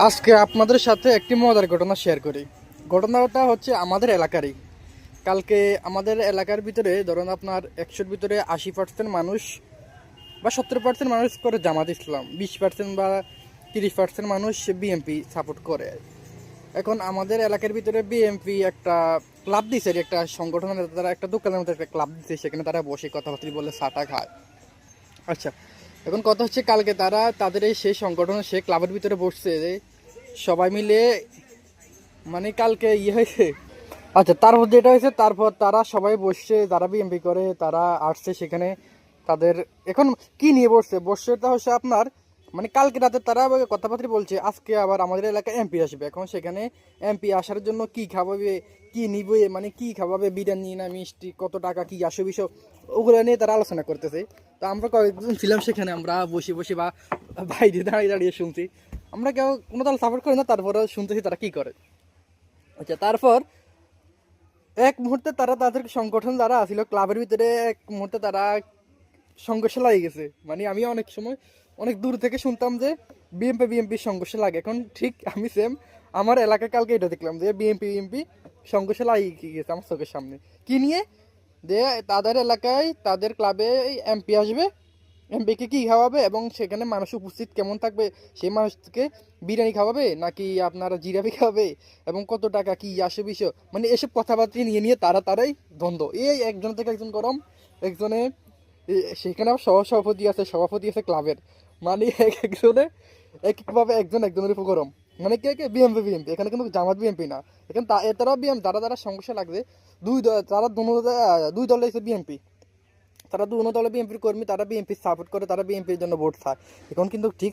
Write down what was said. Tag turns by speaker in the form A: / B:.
A: আজকে আপনাদের সাথে একটি মজার ঘটনা শেয়ার করি। ঘটনাটা হচ্ছে আমাদের এলাকারই। কালকে আমাদের এলাকার ভিতরে ধরুন আপনার 100-র ভিতরে 80% মানুষ বা 70% মানুষ করে জামাত ইসলাম, 20% বা 30% মানুষ বিএনপি সাপোর্ট করে। এখন আমাদের এলাকার ভিতরে বিএনপি একটা ক্লাব দিছে, একটা সংগঠনের তারা একটা দোকানের মধ্যে একটা ক্লাব দিচ্ছে, সেখানে তারা বসে কথাবার্তা বলে চাটা খায়। আচ্ছা, এখন কথা হচ্ছে কালকে তারা তাদের এই সেই সংগঠনের সেই ক্লাবের ভিতরে বসছে যে সবাই মিলে, মানে কালকে হয়েছে। আচ্ছা, তারপর যেটা হয়েছে, তারপর তারা সবাই বসছে, যারা বিএমপি করে তারা আসছে সেখানে। তাদের এখন কি নিয়ে বসছে বসছে তা হচ্ছে আপনার, মানে কালকে রাতে তারা কথাবার্তা বলছে আজকে আবার আমাদের এলাকায় এমপি আসবে। এখন সেখানে এমপি আসার জন্য কি খাওয়াবে, কি নিবে, মানে কি খাওয়াবে, বিরিয়ানি না মিষ্টি, কত টাকা কি আসে বিষয়, ওগুলো নিয়ে তারা আলোচনা করতেছে। তো আমরা কয়েকজন ছিলাম সেখানে, আমরা বসে বসে বা বাইরে দাঁড়িয়ে দাঁড়িয়ে শুনছি। আমরা কেউ কোনো দল সাপোর্ট করি না, তারপরে শুনতেছি তারা কি করে। আচ্ছা, তারপর এক মুহূর্তে তারা তাদের সংগঠন যারা আছিল ক্লাবের ভিতরে এক মুহূর্তে তারা সংঘর্ষে লাগে গেছে। মানে আমি অনেক সময় অনেক দূর থেকে শুনতাম যে বিএমপি সংঘর্ষে লাগে, এখন ঠিক আমি সেম আমার এলাকায় কালকে এটা দেখলাম যে বিএমপি সংঘর্ষে লাগিয়ে গেছে আমার চোখের সামনে। কি নিয়ে? যে তাদের এলাকায় তাদের ক্লাবে এমপি আসবে, এমপিকে কি খাওয়াবে এবং সেখানে মানুষ উপস্থিত কেমন থাকবে, সেই মানুষকে বিরিয়ানি খাওয়াবে নাকি আপনার জিরাপি খাওয়াবে এবং কত টাকা কি আসে বিষয়, মানে এসব কথাবার্তা নিয়ে নিয়ে তারাই দ্বন্দ্ব। এই একজন থেকে একজন গরম, একজনে সেখানে আবার সভাপতি আছে ক্লাবের, মানে একজনে একভাবে একজন একজনের উপর গরম। মানে কে বিএমপি, এখানে কিন্তু জামাত বিএমপি না, এখানে এতারাও বিএম, যারা সমস্যা লাগবে দুই দল, তারা দুই দলে এসে বিএমপি, তারা দুনো দলে বিএনপির কর্মী, তারা বিএনপি সাপোর্ট করে, তারা বিএনপির জন্য ভোট চায়। এখন কিন্তু ঠিক